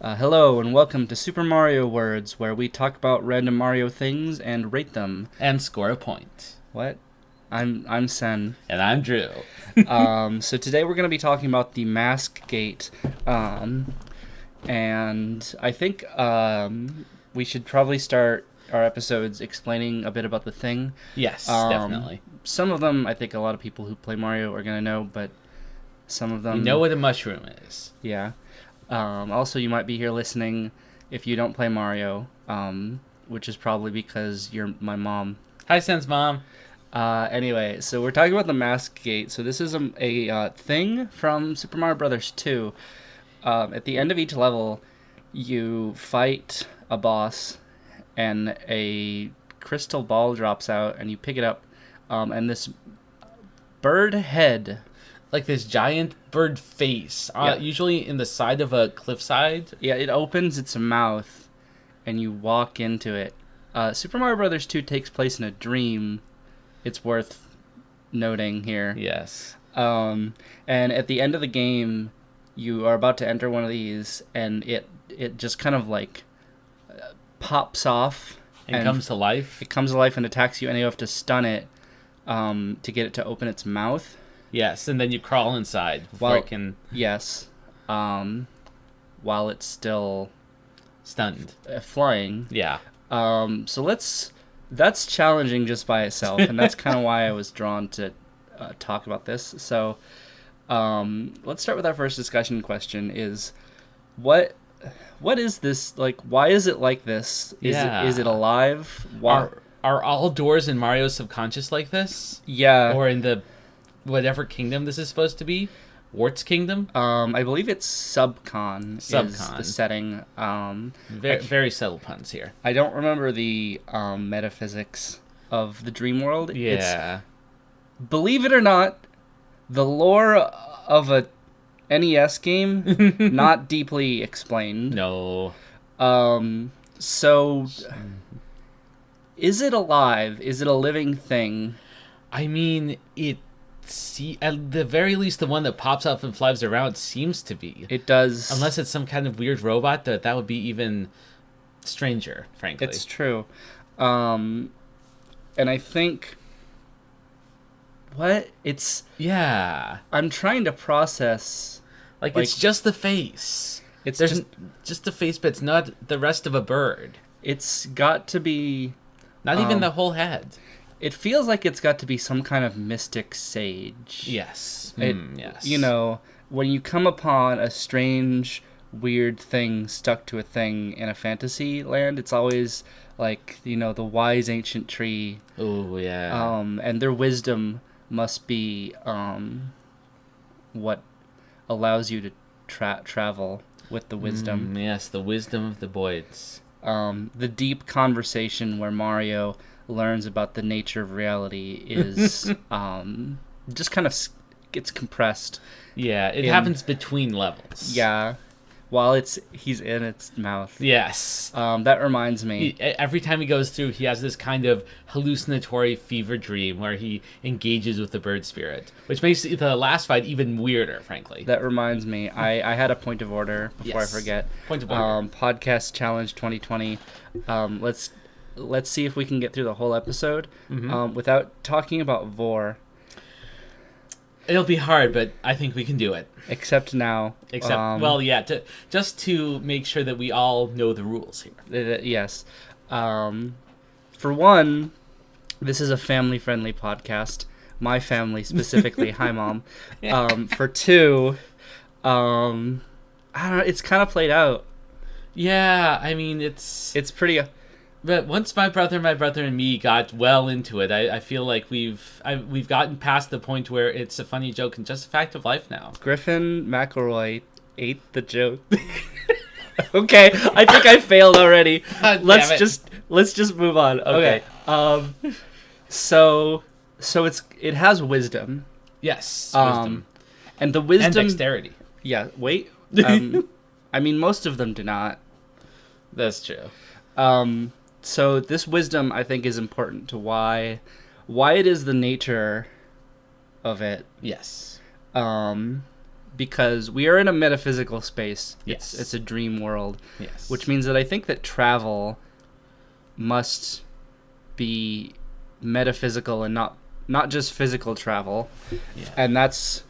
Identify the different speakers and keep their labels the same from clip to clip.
Speaker 1: Hello and welcome to Super Mario Words, where we talk about random Mario things and rate them.
Speaker 2: And score a point.
Speaker 1: What? I'm Sen.
Speaker 2: And I'm Drew.
Speaker 1: So today we're going to be talking about the Mask Gate, and I think we should probably start our episodes explaining a bit about the thing.
Speaker 2: Yes, definitely.
Speaker 1: Some of them I think a lot of people who play Mario are going to know, but some of them...
Speaker 2: You know what a mushroom is.
Speaker 1: Yeah. Also, you might be here listening if you don't play Mario, which is probably because you're my mom.
Speaker 2: Hi, Sen's mom.
Speaker 1: Anyway, so we're talking about the Mask Gate. So this is a thing from Super Mario Brothers 2. At the end of each level, you fight a boss, and a crystal ball drops out, and you pick it up, and this bird head...
Speaker 2: Like this giant bird face, usually in the side of a cliffside.
Speaker 1: Yeah, it opens its mouth, and you walk into it. Super Mario Brothers 2 takes place in a dream. It's worth noting here.
Speaker 2: Yes.
Speaker 1: And at the end of the game, you are about to enter one of these, and it just kind of like pops off.
Speaker 2: And comes to life.
Speaker 1: It comes to life and attacks you, and you have to stun it to get it to open its mouth.
Speaker 2: Yes, and then you crawl inside before it can...
Speaker 1: Yes. While it's still...
Speaker 2: Stunned.
Speaker 1: Flying.
Speaker 2: Yeah.
Speaker 1: So that's challenging just by itself, and that's kind of why I was drawn to talk about this. So let's start with our first discussion question is, what is this, like, why is it like this? Is it alive?
Speaker 2: Are all doors in Mario's subconscious like this?
Speaker 1: Yeah.
Speaker 2: Or in the... whatever kingdom this is supposed to be, Wart's kingdom.
Speaker 1: I believe it's Subcon. Is the setting.
Speaker 2: Very subtle puns here.
Speaker 1: I don't remember the metaphysics of the dream world.
Speaker 2: Yeah.
Speaker 1: Believe it or not, the lore of a NES game not deeply explained.
Speaker 2: No.
Speaker 1: So, is it alive? Is it a living thing?
Speaker 2: I mean, at the very least, the one that pops up and flies around seems to be.
Speaker 1: It does.
Speaker 2: Unless it's some kind of weird robot, that would be even stranger, frankly.
Speaker 1: It's true. And I think... What? It's...
Speaker 2: Yeah.
Speaker 1: I'm trying to process...
Speaker 2: Like it's just the face.
Speaker 1: There's
Speaker 2: just the face, but it's not the rest of a bird.
Speaker 1: It's got to be...
Speaker 2: Not even the whole head.
Speaker 1: It feels like it's got to be some kind of mystic sage.
Speaker 2: Yes. Yes.
Speaker 1: You know, when you come upon a strange, weird thing stuck to a thing in a fantasy land, it's always like, you know, the wise ancient tree.
Speaker 2: Oh, yeah.
Speaker 1: And their wisdom must be what allows you to travel with the wisdom.
Speaker 2: Yes, the wisdom of the boys.
Speaker 1: The deep conversation where Mario learns about the nature of reality is just kind of gets compressed.
Speaker 2: Yeah, it happens between levels.
Speaker 1: Yeah, while he's in its mouth.
Speaker 2: Yes.
Speaker 1: That reminds me.
Speaker 2: Every time he goes through, he has this kind of hallucinatory fever dream where he engages with the bird spirit, which makes the last fight even weirder, frankly.
Speaker 1: That reminds me. I had a point of order before I forget.
Speaker 2: Point of order.
Speaker 1: Podcast Challenge 2020. Let's see if we can get through the whole episode without talking about Vor.
Speaker 2: It'll be hard, but I think we can do it.
Speaker 1: Except now.
Speaker 2: Just to make sure that we all know the rules here.
Speaker 1: Yes. For one, this is a family-friendly podcast. My family specifically. Hi, Mom. For two, I don't know. It's kind of played out.
Speaker 2: Yeah, I mean, it's
Speaker 1: pretty...
Speaker 2: But once my brother and me got well into it, I feel like we've gotten past the point where it's a funny joke and just a fact of life now.
Speaker 1: Griffin McElroy ate the joke. Okay, I think I failed already. Let's just move on. Okay. So it has wisdom.
Speaker 2: Yes. Wisdom.
Speaker 1: And the wisdom
Speaker 2: and dexterity.
Speaker 1: Yeah. Wait. I mean, most of them do not.
Speaker 2: That's true.
Speaker 1: So this wisdom, I think, is important to why it is the nature of it.
Speaker 2: Yes.
Speaker 1: because we are in a metaphysical space.
Speaker 2: Yes.
Speaker 1: It's a dream world.
Speaker 2: Yes.
Speaker 1: Which means that I think that travel must be metaphysical and not just physical travel.
Speaker 2: Yeah.
Speaker 1: And that's...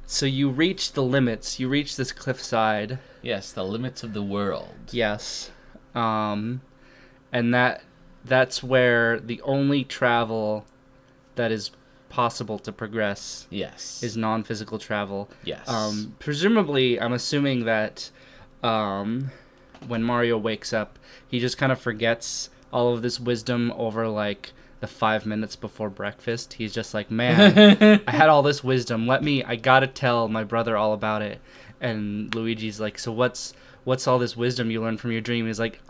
Speaker 1: So you reach the limits. You reach this cliffside.
Speaker 2: Yes, the limits of the world.
Speaker 1: Yes. And that's where the only travel that is possible to progress is non-physical travel.
Speaker 2: Yes.
Speaker 1: Presumably, I'm assuming that when Mario wakes up, he just kind of forgets all of this wisdom over, like, the 5 minutes before breakfast. He's just like, man, I had all this wisdom. I gotta tell my brother all about it. And Luigi's like, so what's all this wisdom you learned from your dream? He's like,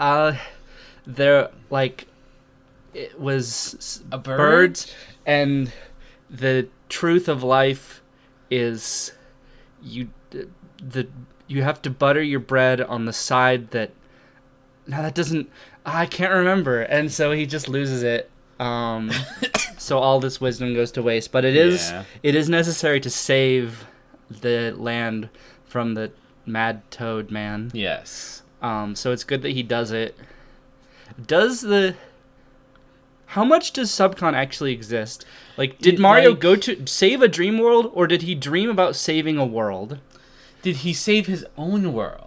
Speaker 1: there, like, it was
Speaker 2: a
Speaker 1: bird, and the truth of life is you have to butter your bread on the side that... No, that doesn't... I can't remember. And so he just loses it. So all this wisdom goes to waste. But it is necessary to save the land from the Mad Toad Man.
Speaker 2: Yes.
Speaker 1: So it's good that he does it. How much does Subcon actually exist? Like, did Mario go to save a dream world, or did he dream about saving a world?
Speaker 2: Did he save his own world?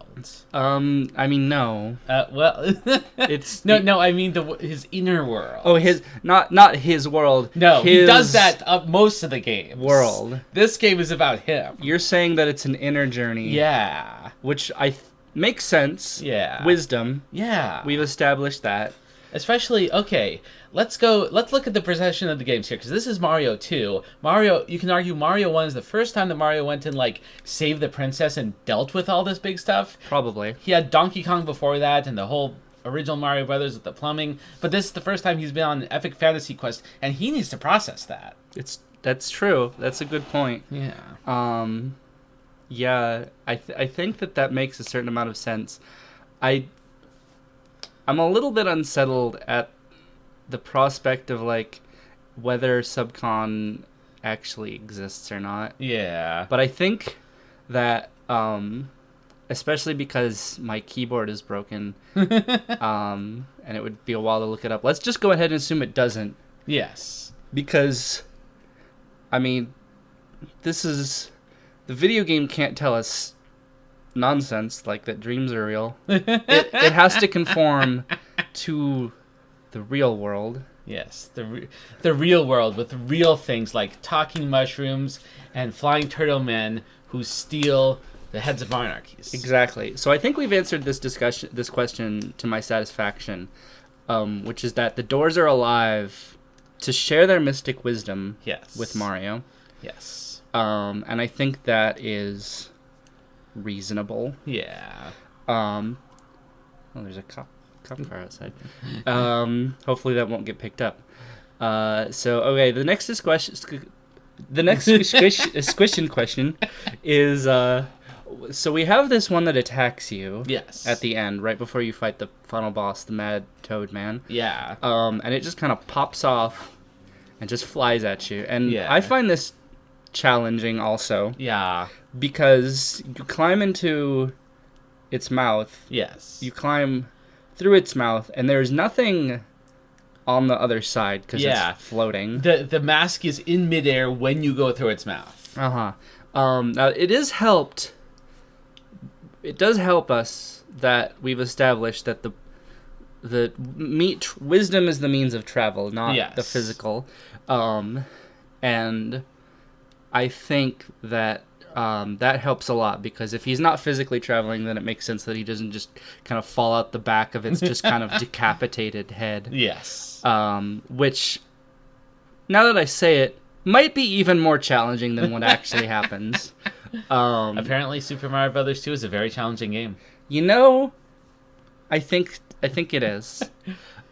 Speaker 1: I mean, no.
Speaker 2: Well,
Speaker 1: it's
Speaker 2: no. I mean his inner world.
Speaker 1: Oh, his not his world.
Speaker 2: No, he does that most of the games.
Speaker 1: World.
Speaker 2: This game is about him.
Speaker 1: You're saying that it's an inner journey.
Speaker 2: Yeah,
Speaker 1: which makes sense.
Speaker 2: Yeah,
Speaker 1: wisdom.
Speaker 2: Yeah,
Speaker 1: we've established that.
Speaker 2: Especially, okay, let's look at the progression of the games here, because this is Mario 2. You can argue Mario 1 is the first time that Mario went and, like, saved the princess and dealt with all this big stuff.
Speaker 1: Probably.
Speaker 2: He had Donkey Kong before that, and the whole original Mario Brothers with the plumbing, but this is the first time he's been on an epic fantasy quest, and he needs to process that.
Speaker 1: That's true. That's a good point.
Speaker 2: Yeah.
Speaker 1: Yeah, I think that makes a certain amount of sense. I'm a little bit unsettled at the prospect of, like, whether Subcon actually exists or not.
Speaker 2: Yeah.
Speaker 1: But I think that, especially because my keyboard is broken, and it would be a while to look it up. Let's just go ahead and assume it doesn't.
Speaker 2: Yes.
Speaker 1: Because, I mean, the video game can't tell us nonsense like that dreams are real. It has to conform to the real world.
Speaker 2: Yes, the real world with real things like talking mushrooms and flying turtle men who steal the heads of monarchies.
Speaker 1: Exactly. So I think we've answered this question to my satisfaction, which is that the doors are alive to share their mystic wisdom with Mario.
Speaker 2: Yes.
Speaker 1: And I think that is reasonable.
Speaker 2: Yeah.
Speaker 1: Well, there's a cop car outside. Hopefully that won't get picked up. So okay, the next squishin question is so we have this one that attacks you.
Speaker 2: Yes.
Speaker 1: At the end, right before you fight the final boss, the Mad Toad Man.
Speaker 2: Yeah.
Speaker 1: And it just kind of pops off and just flies at you. And
Speaker 2: yeah.
Speaker 1: I find this challenging also.
Speaker 2: Yeah.
Speaker 1: Because you climb into its mouth.
Speaker 2: Yes.
Speaker 1: You climb through its mouth, and there's nothing on the other side because it's floating.
Speaker 2: The mask is in midair when you go through its mouth.
Speaker 1: Uh-huh. Now, it does help us that we've established that the wisdom is the means of travel, not the physical. And I think that that helps a lot, because if he's not physically traveling, then it makes sense that he doesn't just kind of fall out the back of its just kind of decapitated head.
Speaker 2: Yes.
Speaker 1: Which, now that I say it, might be even more challenging than what actually happens.
Speaker 2: Apparently, Super Mario Brothers 2 is a very challenging game.
Speaker 1: You know, I think it is.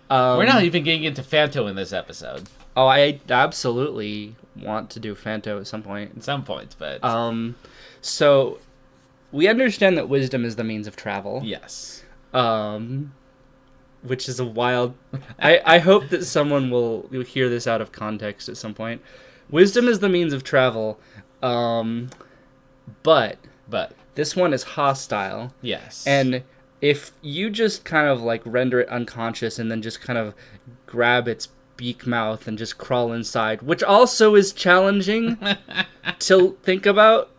Speaker 2: We're not even getting into Phanto in this episode.
Speaker 1: Oh, I absolutely want to do Phanto at some point.
Speaker 2: At some point, but...
Speaker 1: So, we understand that wisdom is the means of travel.
Speaker 2: Yes.
Speaker 1: Which is a wild... I hope that someone will hear this out of context at some point. Wisdom is the means of travel, but
Speaker 2: But
Speaker 1: this one is hostile.
Speaker 2: yes.
Speaker 1: And if you just kind of like render it unconscious and then just kind of grab its beak mouth and just crawl inside, which also is challenging to think about,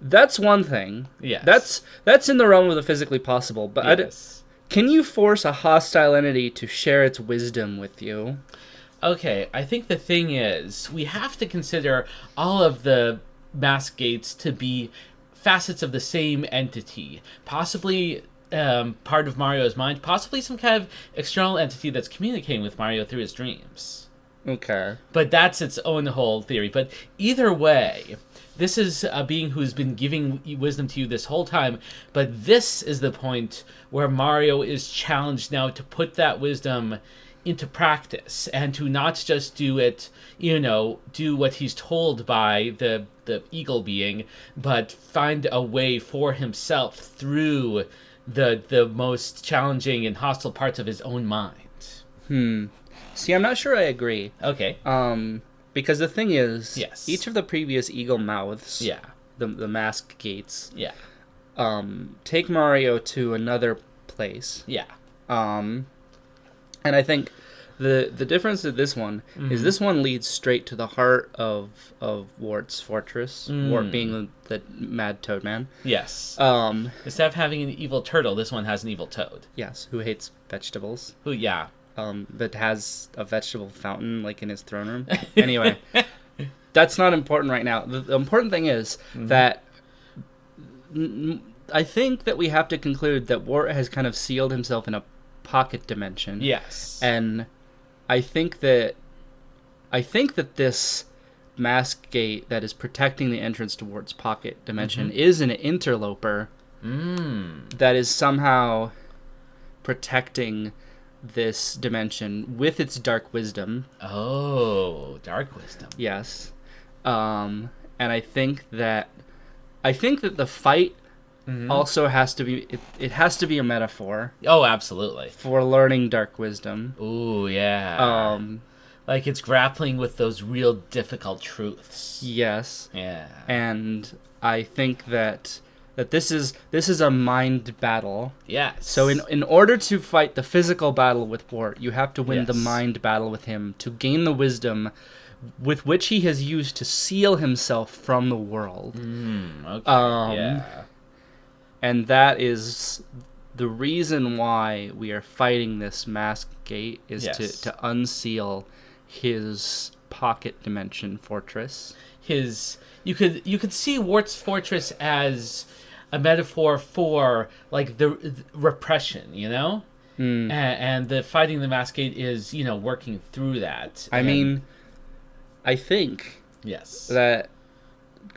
Speaker 1: that's one thing.
Speaker 2: Yes.
Speaker 1: That's in the realm of the physically possible. But
Speaker 2: Yes.
Speaker 1: can you force a hostile entity to share its wisdom with you?
Speaker 2: Okay, I think the thing is, we have to consider all of the mask gates to be facets of the same entity. Possibly part of Mario's mind, possibly some kind of external entity that's communicating with Mario through his dreams.
Speaker 1: Okay.
Speaker 2: But that's its own whole theory. But either way, this is a being who's been giving wisdom to you this whole time, but this is the point where Mario is challenged now to put that wisdom into practice and to not just do it, do what he's told by the eagle being, but find a way for himself through the most challenging and hostile parts of his own mind.
Speaker 1: See, I'm not sure I agree.
Speaker 2: Okay.
Speaker 1: Because the thing is,
Speaker 2: Yes.
Speaker 1: each of the previous eagle mouths,
Speaker 2: Yeah.
Speaker 1: the mask gates,
Speaker 2: Yeah.
Speaker 1: take Mario to another place.
Speaker 2: Yeah.
Speaker 1: And I think the difference with this one is this one leads straight to the heart of Wart's fortress. Wart being the mad toad man.
Speaker 2: Yes.
Speaker 1: Um,
Speaker 2: Instead of having an evil turtle, this one has an evil toad.
Speaker 1: yes, who hates vegetables.
Speaker 2: Who, yeah.
Speaker 1: But has a vegetable fountain like in his throne room. Anyway, that's not important right now. The important thing is that I think that we have to conclude that Wart has kind of sealed himself in a pocket dimension.
Speaker 2: Yes.
Speaker 1: And I think that this mask gate that is protecting the entrance to Wart's pocket dimension is an interloper that is somehow protecting this dimension with its dark wisdom.
Speaker 2: Oh, dark wisdom.
Speaker 1: Yes. And I think that the fight also has to be it has to be a metaphor
Speaker 2: Oh, absolutely.
Speaker 1: for learning dark wisdom.
Speaker 2: Ooh, yeah. Like it's grappling with those real difficult truths.
Speaker 1: Yes.
Speaker 2: Yeah.
Speaker 1: And I think that this is a mind battle.
Speaker 2: Yes.
Speaker 1: So in order to fight the physical battle with Wart, you have to win the
Speaker 2: Yes.
Speaker 1: mind battle with him to gain the wisdom with which he has used to seal himself from the world.
Speaker 2: Okay. Yeah.
Speaker 1: And that is the reason why we are fighting this mask gate is
Speaker 2: Yes.
Speaker 1: to unseal his pocket dimension fortress.
Speaker 2: You could see Wart's fortress as a metaphor for like the repression, and the fighting the mask gate is working through that.
Speaker 1: I mean, I think
Speaker 2: yes.
Speaker 1: that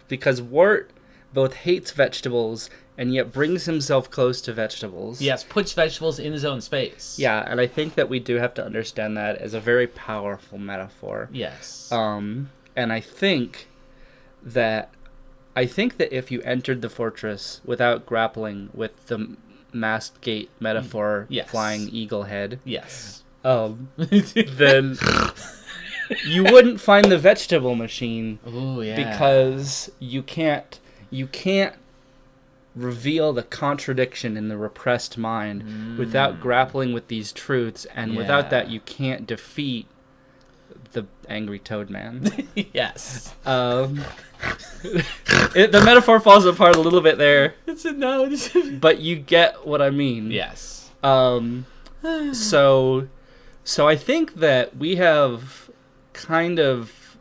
Speaker 1: because Wart both hates vegetables and yet brings himself close to vegetables.
Speaker 2: Yes, puts vegetables in his own space.
Speaker 1: Yeah, and I think that we do have to understand that as a very powerful metaphor.
Speaker 2: Yes.
Speaker 1: And I think that if you entered the fortress without grappling with the masked gate metaphor,
Speaker 2: Yes.
Speaker 1: flying eagle head,
Speaker 2: Yes.
Speaker 1: then you wouldn't find the vegetable machine.
Speaker 2: Ooh, yeah.
Speaker 1: Because you can't reveal the contradiction in the repressed mind without grappling with these truths, and without that you can't defeat the angry toad man.
Speaker 2: Yes.
Speaker 1: The metaphor falls apart a little bit there,
Speaker 2: It's a no.
Speaker 1: but you get what I mean.
Speaker 2: Yes.
Speaker 1: So I think that we have kind of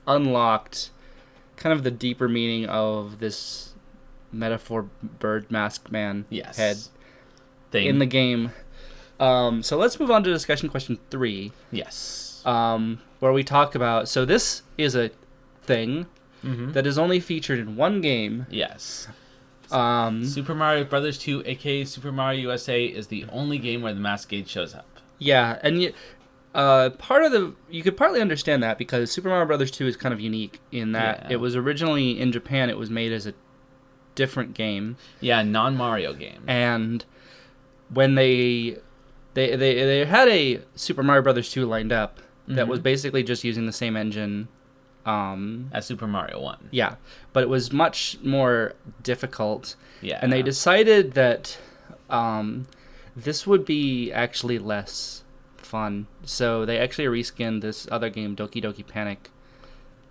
Speaker 1: unlocked kind of the deeper meaning of this metaphor bird masked man
Speaker 2: Yes.
Speaker 1: head
Speaker 2: Thing.
Speaker 1: in the game. So let's move on to discussion question 3.
Speaker 2: Yes.
Speaker 1: Where we talk about, so this is a thing that is only featured in one game.
Speaker 2: Yes.
Speaker 1: Um,
Speaker 2: Super Mario Brothers 2, aka Super Mario USA, is the only game where the mask gate shows up.
Speaker 1: yeah, and you could partly understand that because Super Mario Brothers 2 is kind of unique in that it was originally in Japan. It was made as a different game.
Speaker 2: Yeah, non-Mario game.
Speaker 1: And when they had a Super Mario Brothers 2 lined up that was basically just using the same engine
Speaker 2: As Super Mario 1.
Speaker 1: Yeah, but it was much more difficult.
Speaker 2: Yeah.
Speaker 1: And they decided that this would be actually less fun. So they actually reskinned this other game, Doki Doki Panic,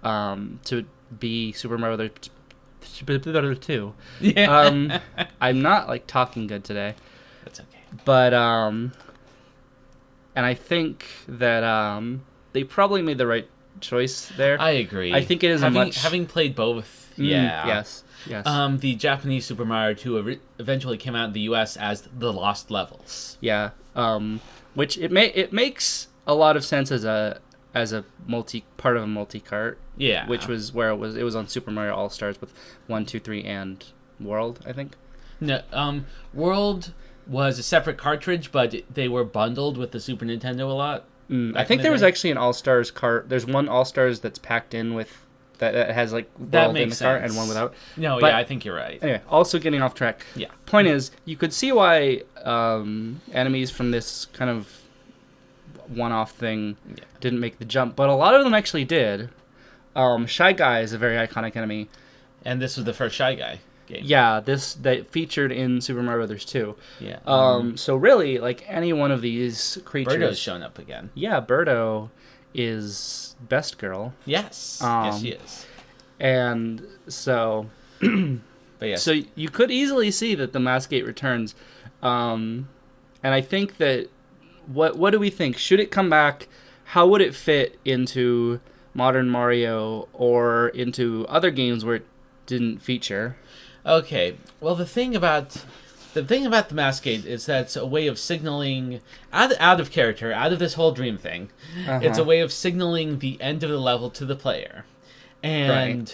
Speaker 1: to be Super Mario 2.
Speaker 2: Yeah.
Speaker 1: I'm not like talking good today.
Speaker 2: That's okay.
Speaker 1: But and I think that they probably made the right choice there.
Speaker 2: I agree.
Speaker 1: I think it is
Speaker 2: having played both. Yeah.
Speaker 1: Yes.
Speaker 2: The Japanese Super Mario 2 eventually came out in the US as The Lost Levels.
Speaker 1: Yeah. Which it makes a lot of sense as a part of a multi-cart.
Speaker 2: Yeah.
Speaker 1: Which was where it was on Super Mario All Stars with 1, 2, 3, and World, I think.
Speaker 2: No, World was a separate cartridge, but they were bundled with the Super Nintendo a lot.
Speaker 1: I think there was actually an All Stars cart. There's one All Stars that's packed in with that has like World in the cart and one without.
Speaker 2: No,
Speaker 1: but,
Speaker 2: yeah, I think you're right.
Speaker 1: Anyway, also getting off track.
Speaker 2: Yeah.
Speaker 1: Point is, you could see why enemies from this kind of one-off thing didn't make the jump, but a lot of them actually did. Shy Guy is a very iconic enemy.
Speaker 2: And this was the first Shy Guy game.
Speaker 1: Yeah, that featured in Super Mario Bros. 2.
Speaker 2: Yeah.
Speaker 1: So really, like any one of these creatures...
Speaker 2: Birdo's shown up again.
Speaker 1: Yeah, Birdo is Best Girl.
Speaker 2: Yes. Yes, she is.
Speaker 1: And so...
Speaker 2: But yes.
Speaker 1: So you could easily see that the Mask Gate returns. And I think that... What do we think? Should it come back? How would it fit into modern Mario or into other games where it didn't feature?
Speaker 2: Okay. Well, the thing about the Mask Gate is that it's a way of signaling out of character, out of this whole dream thing. It's a way of signaling the end of the level to the player, and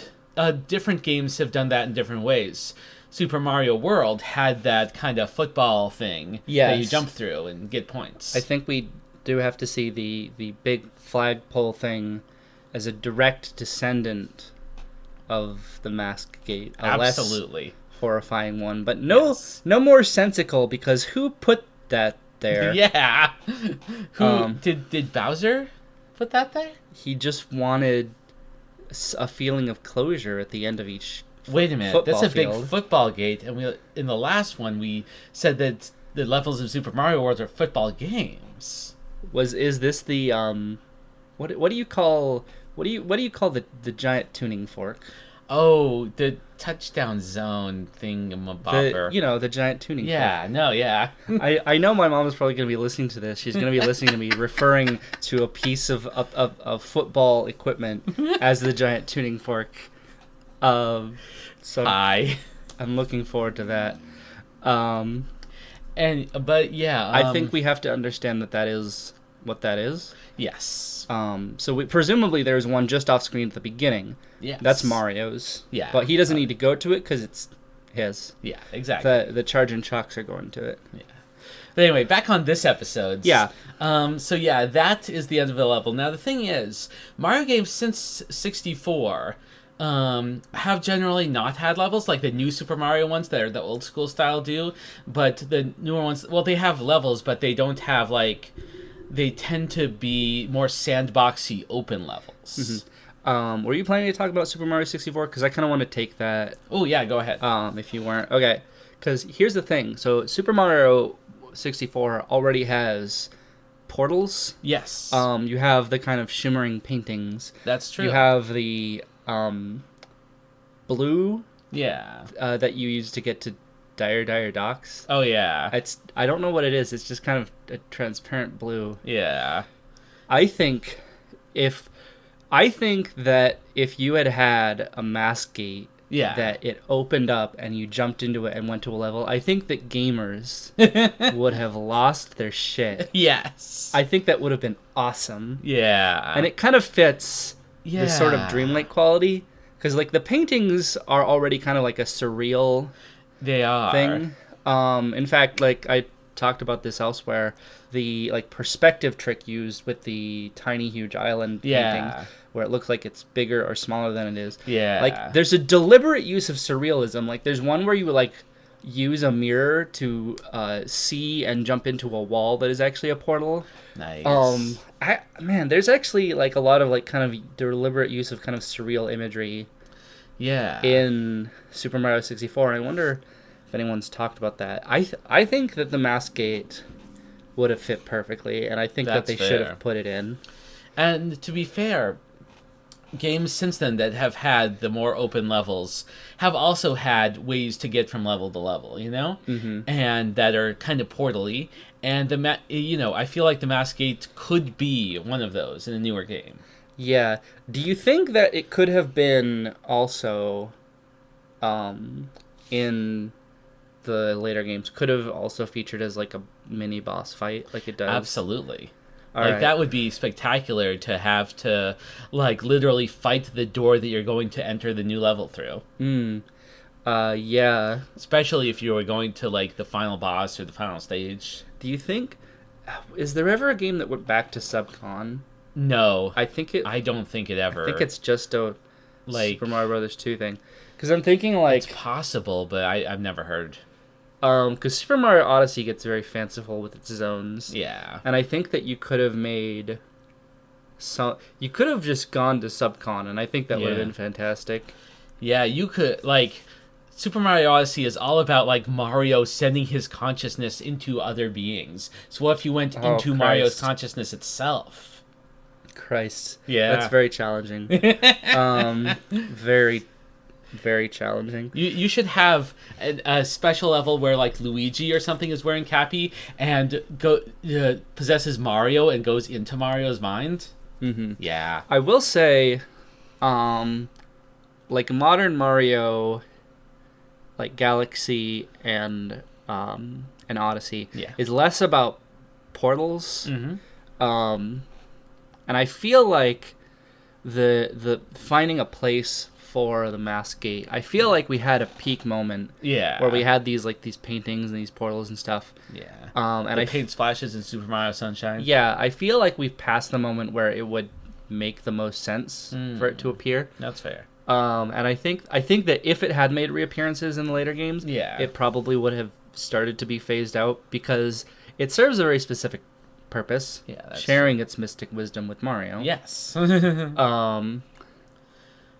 Speaker 2: different games have done that in different ways. Super Mario World had that kind of football thing that you jump through and get points.
Speaker 1: I think we do have to see the big flagpole thing as a direct descendant of the Mask Gate.
Speaker 2: Absolutely.
Speaker 1: Less horrifying one, but no more sensical, because who put that there?
Speaker 2: Yeah. Who did Bowser put that there?
Speaker 1: He just wanted a feeling of closure at the end of each
Speaker 2: Wait a minute, that's a big
Speaker 1: field.
Speaker 2: football gate, and in the last one we said that the levels of Super Mario World are football games.
Speaker 1: Is this the what do you call the giant tuning fork?
Speaker 2: Oh, the touchdown zone thingamabobber.
Speaker 1: The giant tuning fork.
Speaker 2: Yeah, no, yeah.
Speaker 1: I know my mom is probably going to be listening to this. She's going to be listening to me referring to a piece of football equipment as the giant tuning fork. So I'm looking forward to that. I think we have to understand that is what that is.
Speaker 2: Yes.
Speaker 1: So presumably there's one just off screen at the beginning.
Speaker 2: Yes.
Speaker 1: That's Mario's.
Speaker 2: Yeah.
Speaker 1: But he doesn't need to go to it because it's his.
Speaker 2: Yeah, exactly.
Speaker 1: The charge and chocks are going to it.
Speaker 2: Yeah. But anyway, back on this episode.
Speaker 1: Yeah.
Speaker 2: That is the end of the level. Now the thing is, Mario games since 64 have generally not had levels like the new Super Mario ones that are the old school style do, but the newer ones, well, they have levels, but they don't have they tend to be more sandboxy open levels.
Speaker 1: Mm-hmm. Were you planning to talk about Super Mario 64? Because I kind of want to take that.
Speaker 2: Oh yeah, go ahead.
Speaker 1: If you weren't. Okay, because here's the thing. So Super Mario 64 already has portals.
Speaker 2: Yes.
Speaker 1: You have the kind of shimmering paintings.
Speaker 2: That's true.
Speaker 1: You have the blue that you use to get to Dire Docks.
Speaker 2: Oh yeah.
Speaker 1: I don't know what it is. It's just kind of a transparent blue.
Speaker 2: Yeah.
Speaker 1: I think that if you had a Mask Gate that it opened up and you jumped into it and went to a level, I think that gamers would have lost their shit.
Speaker 2: Yes.
Speaker 1: I think that would have been awesome.
Speaker 2: Yeah.
Speaker 1: And it kind of fits the sort of dreamlike quality, because the paintings are already kind of like a surreal thing. In fact, I talked about this elsewhere, the perspective trick used with the tiny huge island painting, where it looks like it's bigger or smaller than it is.
Speaker 2: Yeah.
Speaker 1: There's a deliberate use of surrealism. There's one where you use a mirror to see and jump into a wall that is actually a portal.
Speaker 2: Nice.
Speaker 1: There's actually like a lot of like kind of deliberate use of kind of surreal imagery
Speaker 2: Yeah.
Speaker 1: in Super Mario 64. And I wonder if anyone's talked about that. I think that the Mask Gate would have fit perfectly, and I think that
Speaker 2: That's
Speaker 1: they should
Speaker 2: fair.
Speaker 1: have put it in.
Speaker 2: And to be fair, games since then that have had the more open levels have also had ways to get from level to level, you know?
Speaker 1: Mm-hmm.
Speaker 2: And that are kind of portally. And I feel like the Mask Gate could be one of those in a newer game.
Speaker 1: Yeah. Do you think that it could have been also in the later games, could have also featured as like a mini boss fight like it does?
Speaker 2: Absolutely.
Speaker 1: All
Speaker 2: like
Speaker 1: right.
Speaker 2: that would be spectacular to have to like literally fight the door that you're going to enter the new level through.
Speaker 1: Yeah.
Speaker 2: Especially if you were going to like the final boss or the final stage.
Speaker 1: Do you think, is there ever a game that went back to Subcon?
Speaker 2: No,
Speaker 1: I
Speaker 2: don't think it ever.
Speaker 1: I think it's just a
Speaker 2: like
Speaker 1: Super Mario Brothers 2 thing. Because I'm thinking like,
Speaker 2: it's possible, but I've never heard.
Speaker 1: because Super Mario Odyssey gets very fanciful with its zones.
Speaker 2: Yeah.
Speaker 1: And I think that you could have made you could have just gone to Subcon, and I think that would have
Speaker 2: Yeah.
Speaker 1: been fantastic.
Speaker 2: Yeah, you could like Super Mario Odyssey is all about like Mario sending his consciousness into other beings. So what if you went
Speaker 1: Oh,
Speaker 2: into Mario's
Speaker 1: Christ.
Speaker 2: consciousness itself?
Speaker 1: Christ.
Speaker 2: Yeah.
Speaker 1: That's very challenging. Very, very challenging.
Speaker 2: You should have a special level where like Luigi or something is wearing Cappy and possesses Mario and goes into Mario's mind.
Speaker 1: Mm-hmm.
Speaker 2: Yeah.
Speaker 1: I will say, like modern Mario, like Galaxy and Odyssey,
Speaker 2: Yeah.
Speaker 1: is less about portals.
Speaker 2: Mm-hmm.
Speaker 1: And I feel like the finding a place for the Mask Gate, I feel like we had a peak moment
Speaker 2: Yeah.
Speaker 1: where we had these paintings and these portals and stuff.
Speaker 2: Yeah.
Speaker 1: And
Speaker 2: the
Speaker 1: I
Speaker 2: paint splashes in Super Mario Sunshine.
Speaker 1: yeah, I feel like we've passed the moment where it would make the most sense for it to appear.
Speaker 2: That's fair.
Speaker 1: And I think that if it had made reappearances in the later games,
Speaker 2: Yeah.
Speaker 1: it probably would have started to be phased out because it serves a very specific purpose.
Speaker 2: Yeah, that's
Speaker 1: sharing its mystic wisdom with Mario.
Speaker 2: Yes.
Speaker 1: And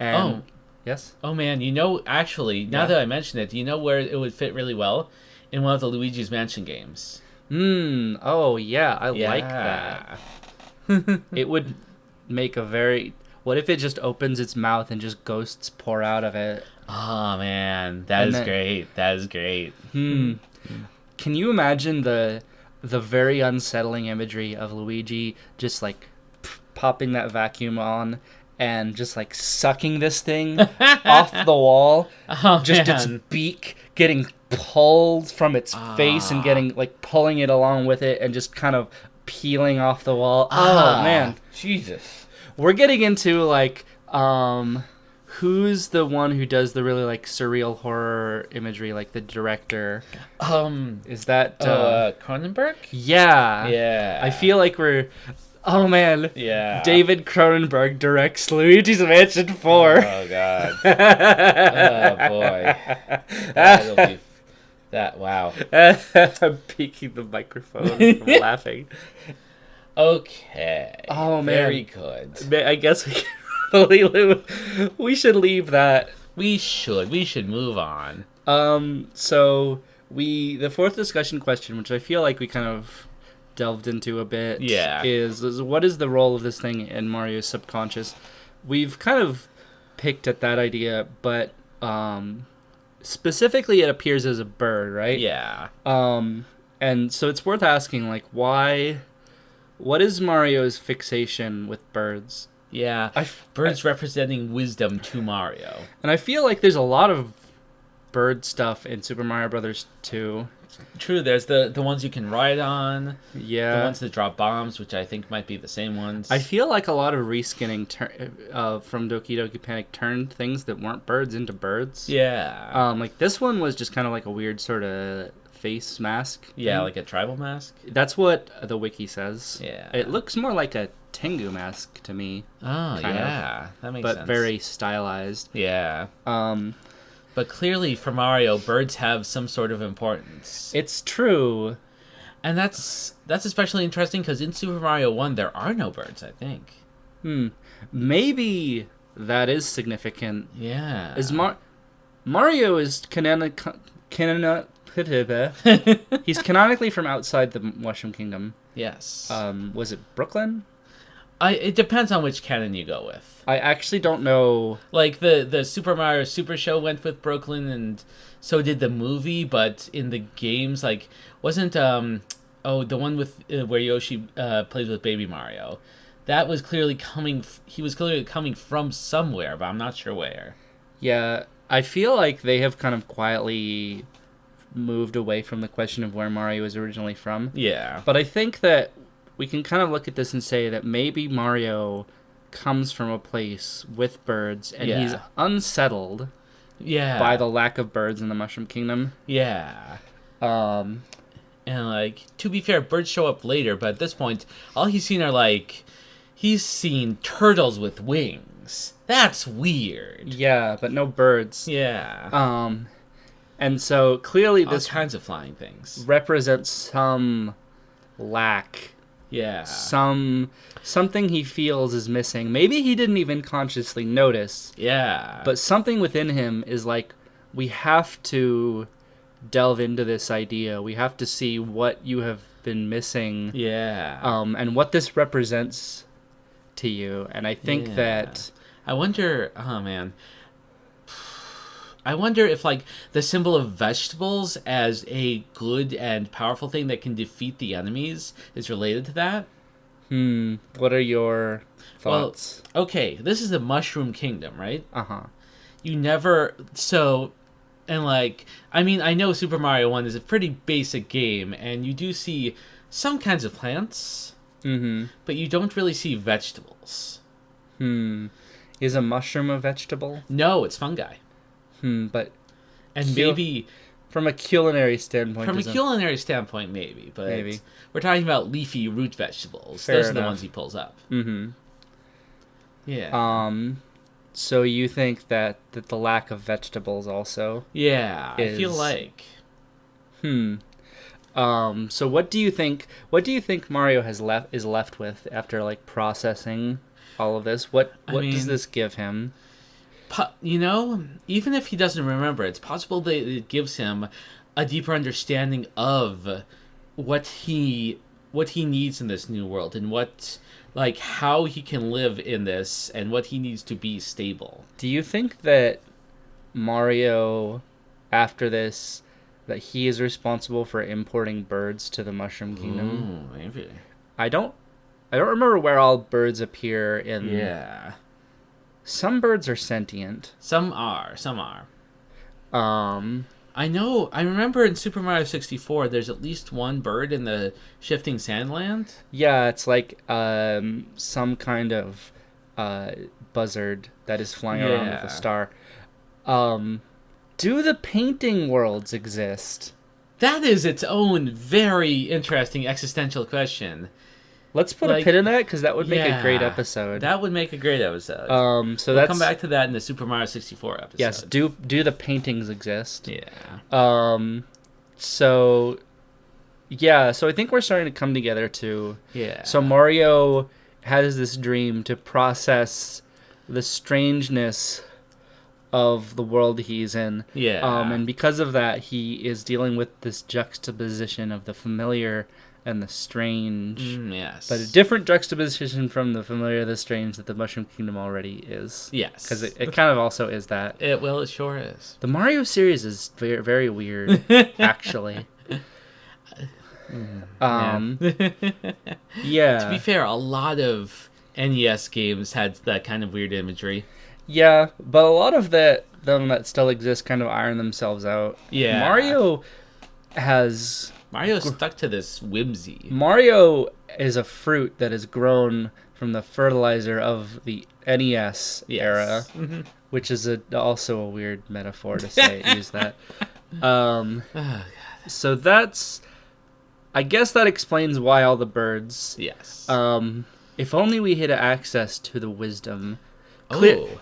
Speaker 2: Oh.
Speaker 1: yes.
Speaker 2: Oh man, actually, now
Speaker 1: Yeah.
Speaker 2: that I mention it, do you know where it would fit really well? In one of the Luigi's Mansion games.
Speaker 1: Oh yeah, I like that. It would make a very... What if it just opens its mouth and just ghosts pour out of it?
Speaker 2: Oh man, that
Speaker 1: And
Speaker 2: is
Speaker 1: then-
Speaker 2: great. That is great.
Speaker 1: Can you imagine the very unsettling imagery of Luigi just like popping that vacuum on and just like sucking this thing off the wall?
Speaker 2: Oh
Speaker 1: Just
Speaker 2: man.
Speaker 1: its beak getting pulled from its face and getting like pulling it along with it and just kind of peeling off the wall. Oh man.
Speaker 2: Jesus.
Speaker 1: We're getting into like who's the one who does the really like surreal horror imagery, like the director? Is that
Speaker 2: Cronenberg?
Speaker 1: yeah.
Speaker 2: Yeah.
Speaker 1: I feel like we're... Oh, man.
Speaker 2: Yeah.
Speaker 1: David Cronenberg directs Luigi's Mansion 4.
Speaker 2: Oh god. Oh boy. That'll be that. Wow.
Speaker 1: I'm peeking the microphone from laughing.
Speaker 2: Okay.
Speaker 1: Oh, man.
Speaker 2: Very good.
Speaker 1: I guess we we should leave that.
Speaker 2: We should move on.
Speaker 1: So the fourth discussion question, which I feel like we kind of delved into a bit,
Speaker 2: Yeah.
Speaker 1: is what is the role of this thing in Mario's subconscious? We've kind of picked at that idea, but specifically it appears as a bird, right?
Speaker 2: Yeah.
Speaker 1: And so it's worth asking, like, what is Mario's fixation with birds?
Speaker 2: Yeah. Birds representing wisdom to Mario.
Speaker 1: And I feel like there's a lot of bird stuff in Super Mario Brothers 2.
Speaker 2: True, there's the ones you can ride on,
Speaker 1: Yeah.
Speaker 2: the ones that drop bombs, which I think might be the same ones.
Speaker 1: I feel like a lot of reskinning from Doki Doki Panic turned things that weren't birds into birds.
Speaker 2: Yeah.
Speaker 1: Like this one was just kind of like a weird sort of face mask.
Speaker 2: Yeah,
Speaker 1: thing.
Speaker 2: like a tribal mask.
Speaker 1: That's what the wiki says.
Speaker 2: Yeah.
Speaker 1: It looks more like a Tengu mask to me,
Speaker 2: Oh,
Speaker 1: kind
Speaker 2: yeah. That makes
Speaker 1: but
Speaker 2: sense.
Speaker 1: very stylized.
Speaker 2: Yeah. But clearly, for Mario, birds have some sort of importance.
Speaker 1: It's true.
Speaker 2: And that's especially interesting because in Super Mario 1, there are no birds, I think.
Speaker 1: Maybe that is significant.
Speaker 2: Yeah.
Speaker 1: Mario is he's canonically from outside the Mushroom Kingdom.
Speaker 2: Yes.
Speaker 1: Was it Brooklyn?
Speaker 2: It depends on which canon you go with.
Speaker 1: I actually don't know.
Speaker 2: Like, the Super Mario Super Show went with Brooklyn, and so did the movie, but in the games, like, wasn't, the one with, where Yoshi, plays with Baby Mario. That was clearly he was clearly coming from somewhere, but I'm not sure where.
Speaker 1: Yeah, I feel like they have kind of quietly moved away from the question of where Mario is originally from.
Speaker 2: Yeah.
Speaker 1: But I think that we can kind of look at this and say that maybe Mario comes from a place with birds, and he's unsettled by the lack of birds in the Mushroom Kingdom.
Speaker 2: Yeah.
Speaker 1: Um,
Speaker 2: And, like, to be fair, birds show up later, but at this point, all he's seen are, like, he's seen turtles with wings. That's weird.
Speaker 1: Yeah, but no birds.
Speaker 2: Yeah.
Speaker 1: And so clearly
Speaker 2: All
Speaker 1: this
Speaker 2: kinds of flying things.
Speaker 1: represents some lack.
Speaker 2: Yeah.
Speaker 1: Something he feels is missing. Maybe he didn't even consciously notice.
Speaker 2: Yeah.
Speaker 1: But something within him is like, we have to delve into this idea. We have to see what you have been missing.
Speaker 2: Yeah.
Speaker 1: And what this represents to you. And I think that...
Speaker 2: I wonder... Oh, man. I wonder if, like, the symbol of vegetables as a good and powerful thing that can defeat the enemies is related to that.
Speaker 1: What are your thoughts?
Speaker 2: Well, okay, this is the Mushroom Kingdom, right?
Speaker 1: Uh-huh.
Speaker 2: You never... So... And, like... I mean, I know Super Mario 1 is a pretty basic game, and you do see some kinds of plants, but you don't really see vegetables.
Speaker 1: Is a mushroom a vegetable?
Speaker 2: No, it's fungi.
Speaker 1: But
Speaker 2: And maybe
Speaker 1: from a culinary standpoint,
Speaker 2: from a culinary standpoint, maybe. But
Speaker 1: Maybe.
Speaker 2: we're talking about leafy root vegetables.
Speaker 1: Fair
Speaker 2: Those are
Speaker 1: enough.
Speaker 2: the ones he pulls up. Yeah.
Speaker 1: So you think that the lack of vegetables also?
Speaker 2: Yeah. I feel
Speaker 1: is-
Speaker 2: like.
Speaker 1: So what do you think? What do you think Mario is left with after like processing all of this? What does
Speaker 2: mean-
Speaker 1: this give him?
Speaker 2: You know, even if he doesn't remember, it's possible that it gives him a deeper understanding of what he needs in this new world and how he can live in this and what he needs to be stable.
Speaker 1: Do you think that Mario, after this, that he is responsible for importing birds to the Mushroom Kingdom?
Speaker 2: Ooh, maybe.
Speaker 1: I don't remember where all birds appear in.
Speaker 2: Yeah.
Speaker 1: Some birds are sentient.
Speaker 2: Some are. I remember in Super Mario 64, there's at least one bird in the Shifting Sandland.
Speaker 1: Yeah, it's like some kind of buzzard that is flying around with a star. Do the painting worlds exist?
Speaker 2: That is its own very interesting existential question.
Speaker 1: Let's put a pin in that, because that would make a great episode.
Speaker 2: That would make a great episode.
Speaker 1: So
Speaker 2: we'll come back to that in the Super Mario 64 episode.
Speaker 1: Yes, do the paintings exist?
Speaker 2: Yeah.
Speaker 1: So I think we're starting to come together too.
Speaker 2: Yeah.
Speaker 1: So Mario has this dream to process the strangeness of the world he's in.
Speaker 2: Yeah.
Speaker 1: And because of that, he is dealing with this juxtaposition of the familiar and the strange.
Speaker 2: Yes.
Speaker 1: But a different juxtaposition from the familiar, the strange that the Mushroom Kingdom already is.
Speaker 2: Yes.
Speaker 1: Because it kind of also is that.
Speaker 2: It sure is.
Speaker 1: The Mario series is very, very weird, actually. Yeah.
Speaker 2: To be fair, a lot of NES games had that kind of weird imagery.
Speaker 1: Yeah, but a lot of them that still exist kind of iron themselves out.
Speaker 2: Yeah.
Speaker 1: Mario
Speaker 2: stuck to this whimsy.
Speaker 1: Mario is a fruit that is grown from the fertilizer of the NES era, which is also a weird metaphor to use that. So I guess that explains why all the birds.
Speaker 2: Yes.
Speaker 1: If only we had access to the wisdom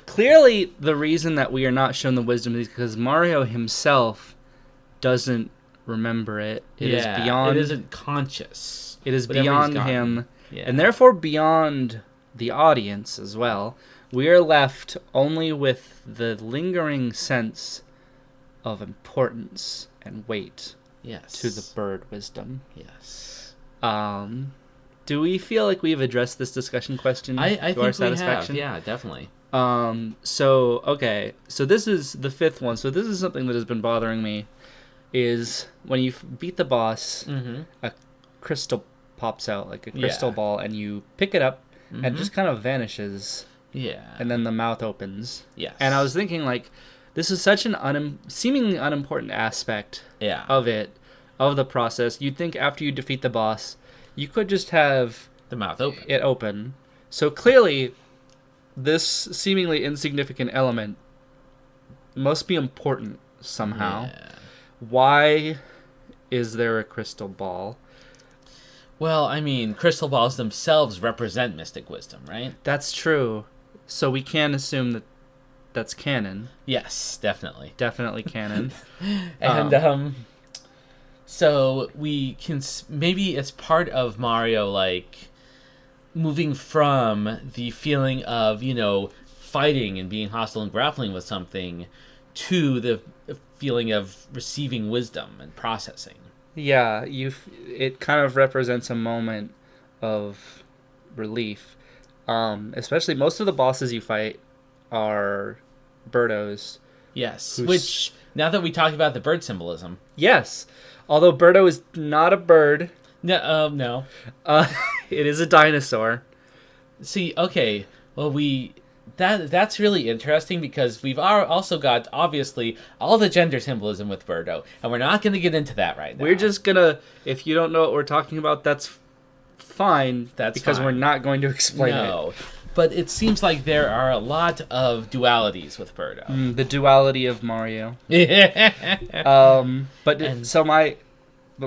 Speaker 1: Clearly, the reason that we are not shown the wisdom is because Mario himself doesn't remember it. It is beyond.
Speaker 2: It isn't conscious.
Speaker 1: It is
Speaker 2: Whatever
Speaker 1: beyond
Speaker 2: he's gotten.
Speaker 1: him,
Speaker 2: Yeah.
Speaker 1: and therefore beyond the audience as well. We are left only with the lingering sense of importance and weight
Speaker 2: Yes.
Speaker 1: to the bird wisdom.
Speaker 2: Yes.
Speaker 1: Do we feel like we've addressed this discussion question
Speaker 2: I
Speaker 1: to
Speaker 2: think
Speaker 1: our satisfaction?
Speaker 2: we have. Yeah, definitely.
Speaker 1: So this is the fifth one. So this is something that has been bothering me, is when you beat the boss, a crystal pops out, like a crystal ball, and you pick it up, and it just kind of vanishes.
Speaker 2: Yeah.
Speaker 1: And then the mouth opens.
Speaker 2: Yes.
Speaker 1: And I was thinking, like, this is such an seemingly unimportant aspect of the process. You'd think after you defeat the boss, you could just have
Speaker 2: the mouth open.
Speaker 1: it open. So clearly, this seemingly insignificant element must be important somehow.
Speaker 2: Yeah.
Speaker 1: Why is there a crystal ball?
Speaker 2: Well, I mean, crystal balls themselves represent mystic wisdom, right?
Speaker 1: That's true. So we can assume that that's canon.
Speaker 2: Yes, definitely.
Speaker 1: Definitely canon.
Speaker 2: And so we can maybe it's part of Mario, like, moving from the feeling of, fighting and being hostile and grappling with something to the feeling of receiving wisdom and processing.
Speaker 1: Yeah, it kind of represents a moment of relief. Especially most of the bosses you fight are Birdos.
Speaker 2: Yes, which, now that we talked about the bird symbolism.
Speaker 1: Yes, although Birdo is not a bird.
Speaker 2: No.
Speaker 1: It is a dinosaur.
Speaker 2: See, okay, well, that's really interesting because we've also got, obviously, all the gender symbolism with Birdo, and we're not going to get into that right now.
Speaker 1: We're just gonna, if you don't know what we're talking about, that's fine. Because
Speaker 2: fine.
Speaker 1: we're not going to explain it.
Speaker 2: But it seems like there are a lot of dualities with Birdo.
Speaker 1: The duality of Mario. But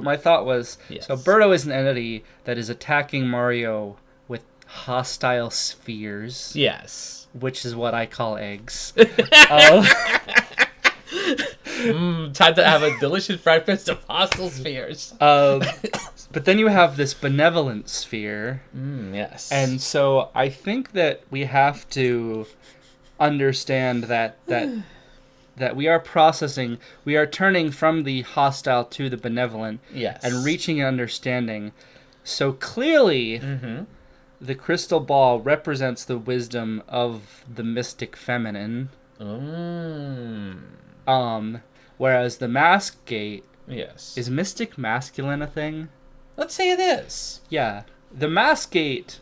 Speaker 1: my thought was, so Birdo is an entity that is attacking Mario with hostile spheres.
Speaker 2: Yes.
Speaker 1: Which is what I call eggs.
Speaker 2: Time to have a delicious breakfast of hostile spheres.
Speaker 1: But then you have this benevolent sphere.
Speaker 2: Yes.
Speaker 1: And so I think that we have to understand that we are turning from the hostile to the benevolent.
Speaker 2: Yes.
Speaker 1: And reaching an understanding. So clearly, the crystal ball represents the wisdom of the mystic feminine. Whereas the mask gate is mystic masculine a thing?
Speaker 2: Let's say it is.
Speaker 1: Yeah. The mask gate,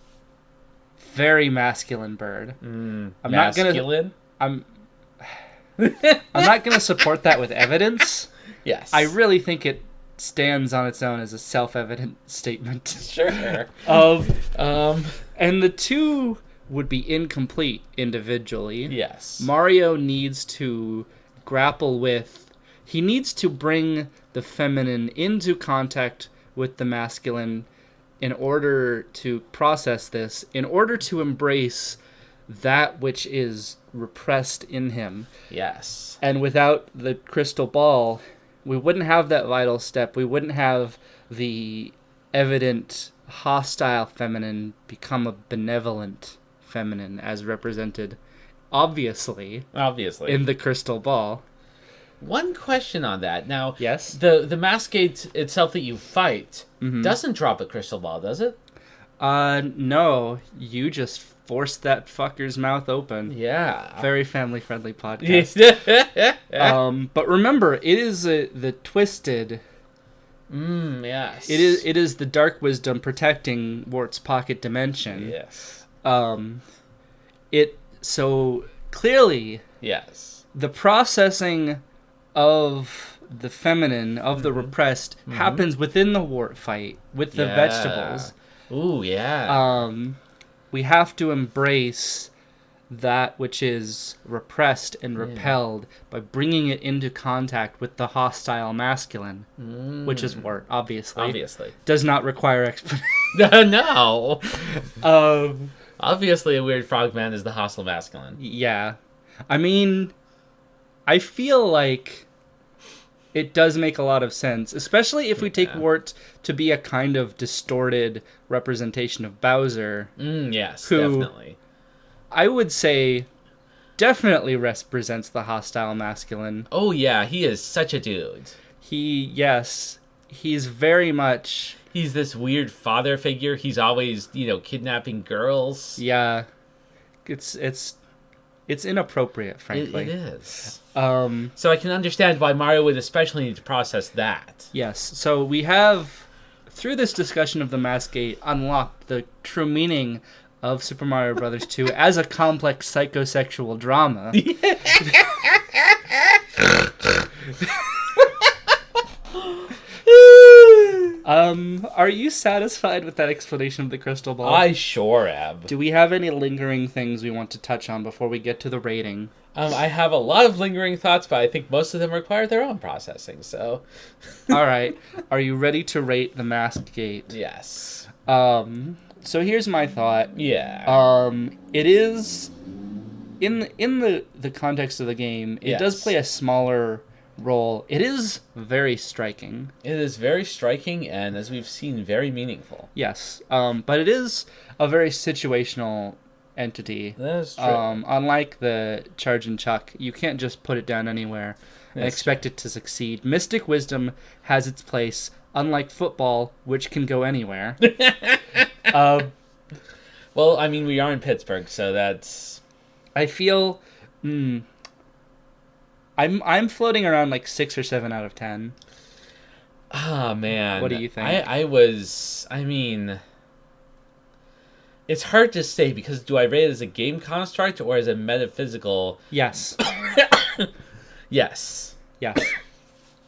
Speaker 1: very masculine bird. I'm
Speaker 2: masculine?
Speaker 1: I'm not gonna support that with evidence.
Speaker 2: Yes.
Speaker 1: I really think it stands on its own as a self-evident statement.
Speaker 2: Sure.
Speaker 1: And the two would be incomplete individually.
Speaker 2: Yes.
Speaker 1: Mario needs to grapple with... He needs to bring the feminine into contact with the masculine in order to process this, in order to embrace that which is repressed in him.
Speaker 2: Yes.
Speaker 1: And without the crystal ball, we wouldn't have that vital step. We wouldn't have the evident hostile feminine become a benevolent feminine as represented, obviously, in the crystal ball.
Speaker 2: One question on that. Now,
Speaker 1: yes?
Speaker 2: The mask gate itself that you fight doesn't drop a crystal ball, does it?
Speaker 1: No. You just force that fucker's mouth open.
Speaker 2: Yeah.
Speaker 1: Very family-friendly podcast. But remember, it is the twisted...
Speaker 2: yes.
Speaker 1: It is the dark wisdom protecting Wart's pocket dimension.
Speaker 2: Yes.
Speaker 1: So clearly...
Speaker 2: Yes.
Speaker 1: The processing of the feminine, of the repressed, happens within the Wart fight with the vegetables.
Speaker 2: Ooh, yeah.
Speaker 1: We have to embrace that which is repressed and repelled by bringing it into contact with the hostile masculine, which is Wart, obviously.
Speaker 2: Obviously.
Speaker 1: Does not require explanation.
Speaker 2: No. Obviously, a weird frogman is the hostile masculine.
Speaker 1: Yeah. I mean, I feel like it does make a lot of sense, especially if we take Wart to be a kind of distorted representation of Bowser.
Speaker 2: Yes,
Speaker 1: who
Speaker 2: definitely.
Speaker 1: I would say definitely represents the hostile masculine.
Speaker 2: Oh, yeah, he is such a dude.
Speaker 1: He's very much...
Speaker 2: He's this weird father figure. He's always, kidnapping girls.
Speaker 1: Yeah. It's inappropriate, frankly.
Speaker 2: It is.
Speaker 1: So
Speaker 2: I can understand why Mario would especially need to process that.
Speaker 1: Yes. So we have, through this discussion of the Mask Gate, unlocked the true meaning of Super Mario Bros. 2 as a complex psychosexual drama. Are you satisfied with that explanation of the crystal ball?
Speaker 2: I sure am.
Speaker 1: Do we have any lingering things we want to touch on before we get to the rating?
Speaker 2: I have a lot of lingering thoughts, but I think most of them require their own processing, so...
Speaker 1: All right. Are you ready to rate the Mask Gate?
Speaker 2: Yes.
Speaker 1: So here's my thought.
Speaker 2: Yeah.
Speaker 1: It is... In the context of the game, it does play a smaller role. It is very striking.
Speaker 2: It is very striking, and as we've seen, very meaningful.
Speaker 1: Yes. But it is a very situational entity.
Speaker 2: That is true.
Speaker 1: Unlike the Charge and Chuck, you can't just put it down anywhere and expect it to succeed. Mystic Wisdom has its place, unlike football, which can go anywhere.
Speaker 2: Well, I mean, we are in Pittsburgh, so that's...
Speaker 1: I feel... I'm floating around like 6 or 7 out of 10.
Speaker 2: Ah, man.
Speaker 1: What do you think?
Speaker 2: I mean... It's hard to say, because do I rate it as a game construct or as a metaphysical...
Speaker 1: Yes.
Speaker 2: Yes.
Speaker 1: Yeah.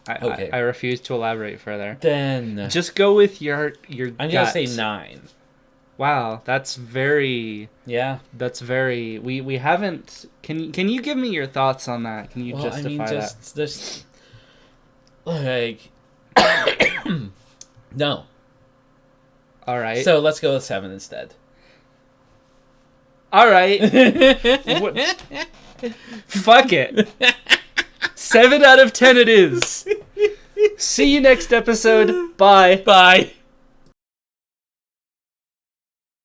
Speaker 2: Okay.
Speaker 1: I refuse to elaborate further.
Speaker 2: Then...
Speaker 1: Just go with your
Speaker 2: I'm
Speaker 1: gut.
Speaker 2: going to say 9.
Speaker 1: Wow, that's very...
Speaker 2: Yeah.
Speaker 1: That's very... We haven't... Can you give me your thoughts on that? Can you justify that?
Speaker 2: Just... Like... No.
Speaker 1: All right.
Speaker 2: So let's go with 7 instead.
Speaker 1: All right. Fuck it. 7 out of 10 it is. See you next episode. Bye.
Speaker 2: Bye.